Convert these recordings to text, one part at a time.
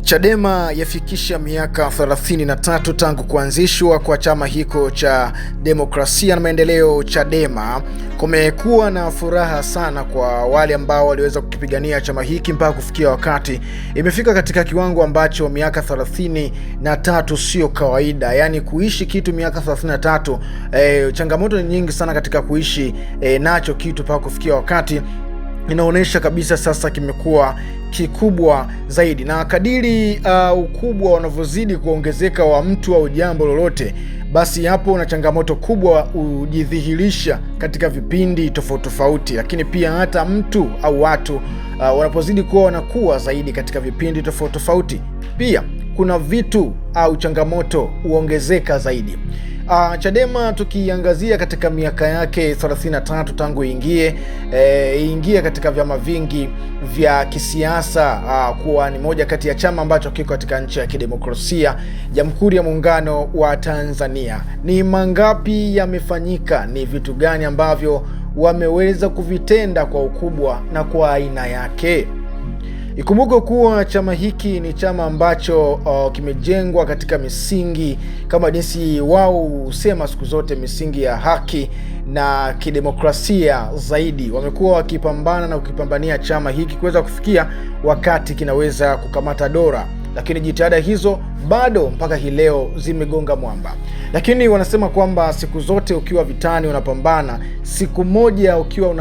Chadema yafikisha miaka 33 tangu kuanzishwa kwa chama hiko cha Demokrasia na Maendeleo Chadema. Kumekuwa na furaha sana kwa wale ambao waliweza kukipigania chama hiki mpaka kufikia wakati imefika katika kiwango ambacho miaka 33 sio kawaida. Yani kuishi kitu miaka 33, changamoto ni nyingi sana katika kuishi nacho kitu mpaka kufikia wakati inaonyesha kabisa sasa kimekuwa kikubwa zaidi, na kadiri ukubwa unavyozidi kuongezeka wa mtu au jambo lolote, basi hapo na changamoto kubwa hujidhihirisha katika vipindi tofauti tofauti. Lakini pia hata mtu au watu wanapozidi kuwa wanakuwa zaidi katika vipindi tofauti tofauti, pia kuna vitu au changamoto huongezeka zaidi. Chadema tukiangazia katika miaka yake 33 tangu iingie katika vyama vingi vya kisiasa, kuwa ni moja kati ya chama ambacho kiko katika nchi ya kidemokrasia, Jamhuri ya Muungano wa Tanzania. Ni mangapi yamefanyika? Ni vitu gani ambavyo wameweza kuvitenda kwa ukubwa na kwa aina yake? Ikumbuke kuwa chama hiki ni chama ambacho kimejengwa katika misingi kama jinsi wao husema siku zote, misingi ya haki na kidemokrasia zaidi. Wamekuwa wakipambana na kukipambania chama hiki kuweza kufikia wakati kinaweza kukamata dola, lakini jitihada hizo bado mpaka hii leo zimegonga mwamba. Lakini wanasema kwamba siku zote ukiwa vitani unapambana, siku moja ukiwa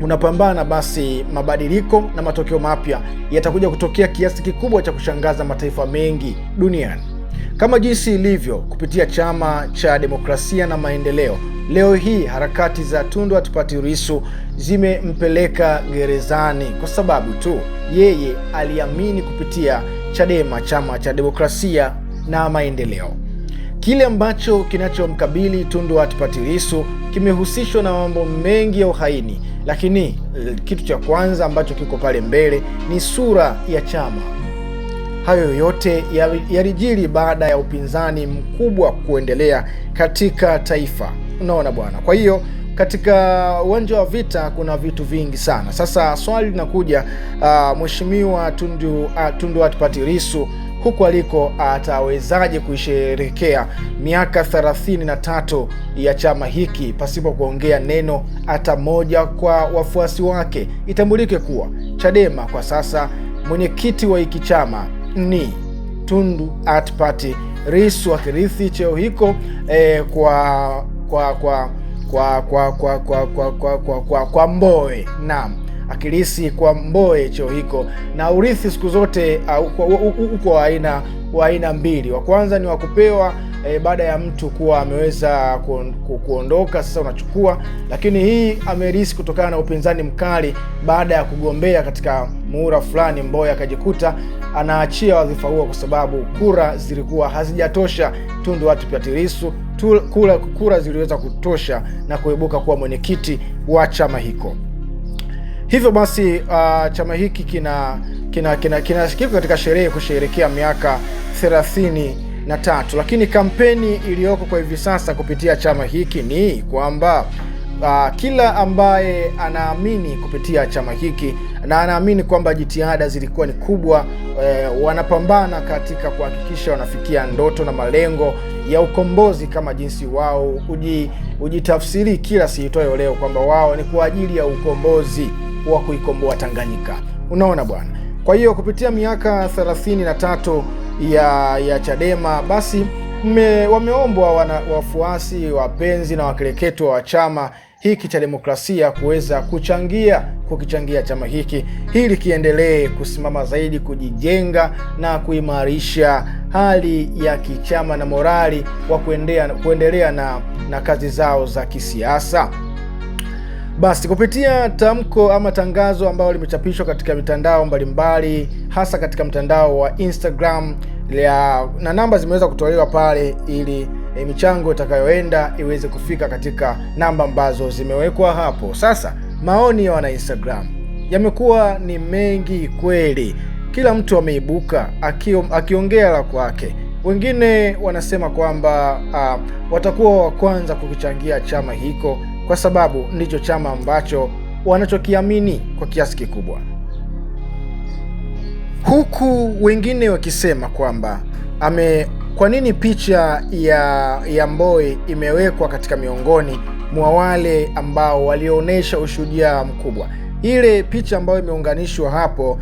unapambana, basi mabadiliko na matokeo mapya yatakuja kutokea kiasi kikubwa cha kushangaza mataifa mengi duniani. Kama jinsi ilivyo kupitia chama cha Demokrasia na Maendeleo, leo hii harakati za Tundu Antipas Lissu zimempeleka gerezani kwa sababu tu yeye aliamini kupitia Chadema, chama cha Demokrasia na Maendeleo. Kile ambacho kinachomkabili Tundu Antipas Lissu kimehusishwa na mambo mengi ya uhaini, lakini kitu cha kwanza ambacho kiko pale mbele ni sura ya chama. Hayo yote yalijiri baada ya upinzani mkubwa kuendelea katika taifa. Unaona bwana. Kwa hiyo katika uwanja wa vita kuna vitu vingi sana. Sasa swali linakuja, Mheshimiwa Tundu Antipas Lissu huku aliko atawezaje kuisherehekea miaka 33 ya chama hiki pasipo kuongea neno hata moja kwa wafuasi wake? Itambulike kuwa Chadema kwa sasa mwenyekiti wa hiki chama ni Tundu Antipas Lissu, akirithi cheo hiko kwa Mbowe. Naam, akilisi kwa Mbowe cheo hiko, na urithi siku zote uko wa aina mbili. Wa kwanza ni wa kupewa baada ya mtu kuwa ameweza kuondoka, sasa unachukua. Lakini hii amerithi kutokana na upinzani mkali baada ya kugombea katika muhula fulani, Mbowe akajikuta anaachia wadhifa huo kwa sababu kura zilikuwa hazijatosha Tundu Antipas Lissu. Kura ziliweza kutosha na kuibuka kuwa mwenyekiti wa chama hiko. Hivyo basi chama hiki kiko katika sherehe kusherehekea miaka 33, lakini kampeni iliyoko kwa hivi sasa kupitia chama hiki ni kwamba kila ambaye anaamini kupitia chama hiki na anaamini kwamba jitihada zilikuwa ni kubwa, wanapambana katika kuhakikisha wanafikia ndoto na malengo ya ukombozi kama jinsi wao hujitafsiri kila siitwayo leo kwamba wao ni kwa ajili ya ukombozi wa kuikomboa Tanganyika. Unaona bwana. Kwa hiyo kupitia miaka 33 ya Chadema, basi wameombwa wafuasi, wapenzi na wakereketwa wa chama hiki cha demokrasia kuweza kukichangia chama hiki ili kiendelee kusimama zaidi, kujijenga na kuimarisha hali ya kichama na morali wa kuendelea na kazi zao za kisiasa. Basi kupitia tamko ama tangazo ambalo limechapishwa katika mitandao mbalimbali, hasa katika mtandao wa Instagram, na namba zimeweza kutolewa pale ili michango itakayoenda iweze kufika katika namba ambazo zimewekwa hapo. Sasa maoni ya wana Instagram yamekuwa ni mengi kweli, kila mtu ameibuka akiongea la kwake. Wengine wanasema kwamba watakuwa wa kwanza kukichangia chama hiko kwa sababu ndicho chama ambacho wanachokiamini kwa kiasi kikubwa. huku wengine wakisema kwamba kwa nini picha ya Mbowe imewekwa katika miongoni mwa wale ambao walionyesha ushujaa mkubwa. Ile picha ambayo imeunganishwa hapo,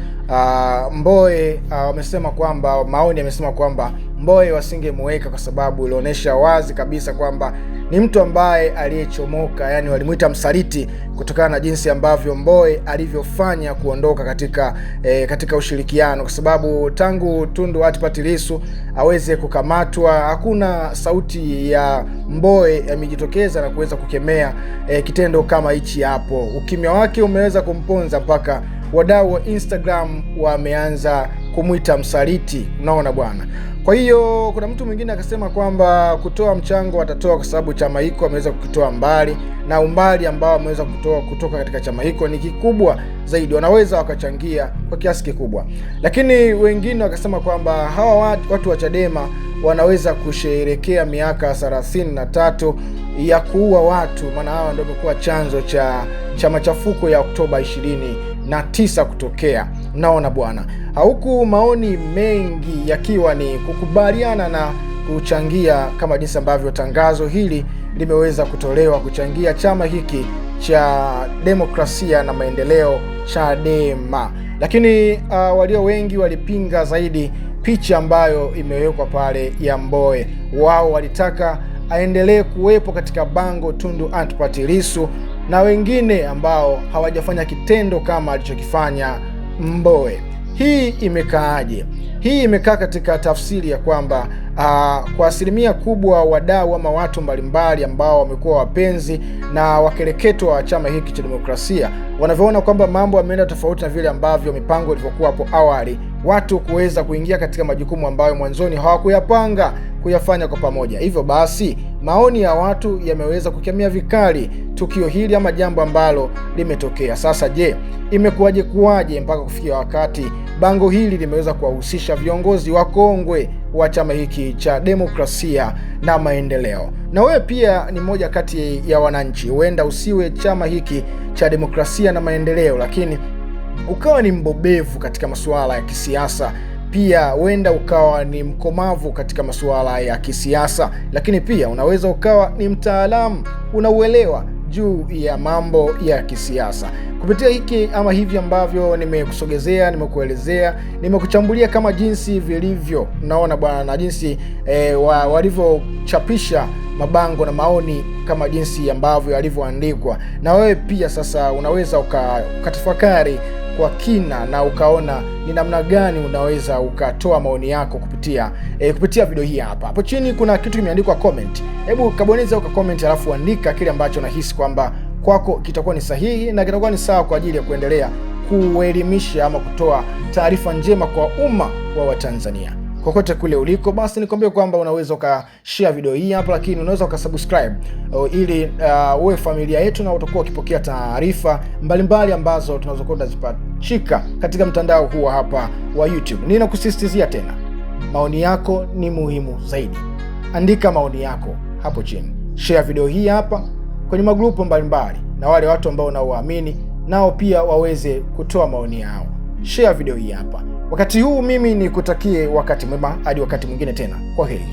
Mbowe wamesema kwamba, maoni yamesema kwamba Mbowe wasingemweka kwa sababu ilionyesha wazi kabisa kwamba ni mtu ambaye aliyechomoka, yani walimuita msaliti kutokana na jinsi ambavyo Mbowe alivyofanya kuondoka katika ushirikiano, kwa sababu tangu Tundu Antipas Lissu aweze kukamatwa hakuna sauti ya Mbowe yamejitokeza na kuweza kukemea kitendo kama hichi hapo. Ukimya wake umeweza kumponza mpaka wadau wa Instagram wameanza kumuita msaliti, unaona bwana. Kwa hiyo kuna mtu mwingine akasema kwamba kutoa mchango watatoa kwa sababu chama hiko ameweza kukitoa mbali, na umbali ambao ameweza kutoka katika chama hiko ni kikubwa zaidi, wanaweza wakachangia kwa kiasi kikubwa. Lakini wengine wakasema kwamba hawa watu wa Chadema wanaweza kusherehekea miaka 33 ya kuua watu, maana hawa ndio wamekuwa chanzo cha machafuko ya Oktoba 29 kutokea. Naona bwana, huku maoni mengi yakiwa ni kukubaliana na kuchangia kama jinsi ambavyo tangazo hili limeweza kutolewa, kuchangia chama hiki cha Demokrasia na Maendeleo, Chadema. Lakini walio wengi walipinga zaidi picha ambayo imewekwa pale ya Mbowe. Wao walitaka aendelee kuwepo katika bango Tundu Antipas Lissu na wengine ambao hawajafanya kitendo kama alichokifanya Mbowe. Hii imekaaje? Hii imekaa katika tafsiri ya kwamba kwa asilimia kubwa wadau ama watu mbalimbali ambao wamekuwa wapenzi na wakereketo wa chama hiki cha demokrasia wanavyoona kwamba mambo yameenda tofauti na vile ambavyo mipango ilivyokuwa hapo awali, watu kuweza kuingia katika majukumu ambayo mwanzoni hawakuyapanga kuyafanya kwa pamoja. Hivyo basi maoni ya watu yameweza kukemea vikali tukio hili ama jambo ambalo limetokea. Sasa je, kuwaje mpaka kufikia wakati bango hili limeweza kuwahusisha viongozi wakongwe wa chama hiki cha Demokrasia na Maendeleo? Na wewe pia ni moja kati ya wananchi, huenda usiwe chama hiki cha Demokrasia na Maendeleo, lakini ukawa ni mbobevu katika masuala ya kisiasa, pia huenda ukawa ni mkomavu katika masuala ya kisiasa, lakini pia unaweza ukawa ni mtaalamu, unauelewa juu ya mambo ya kisiasa. Kupitia hiki ama hivi ambavyo nimekusogezea, nimekuelezea, nimekuchambulia kama jinsi vilivyo, unaona bwana, na jinsi walivyochapisha mabango na maoni kama jinsi ambavyo yalivyoandikwa. Na wewe pia sasa unaweza ukatafakari kwa kina na ukaona ni namna gani unaweza ukatoa maoni yako kupitia video hii hapa. Hapo chini kuna kitu kimeandikwa comment. Hebu kabonyeza comment, alafu andika kile ambacho unahisi kwamba kwako kitakuwa ni sahihi na kitakuwa ni sawa kwa ajili ya kuendelea kuelimisha ama kutoa taarifa njema kwa umma wa Watanzania. Kokote kule uliko, basi nikwambie kwamba unaweza ukashare video hii hapa, lakini unaweza ukasubscribe ili uwe familia yetu na utakuwa ukipokea taarifa mbalimbali ambazo tunazokuwa tunazipachika katika mtandao huu hapa wa YouTube. Ninakusisitizia tena, maoni yako ni muhimu zaidi. Andika maoni yako hapo chini. Share video hii hapa kwenye magrupu mbalimbali, na wale watu ambao unaowaamini nao pia waweze kutoa maoni yao. Share video hii hapa. Wakati huu mimi nikutakie wakati mwema hadi wakati mwingine tena. Kwaheri.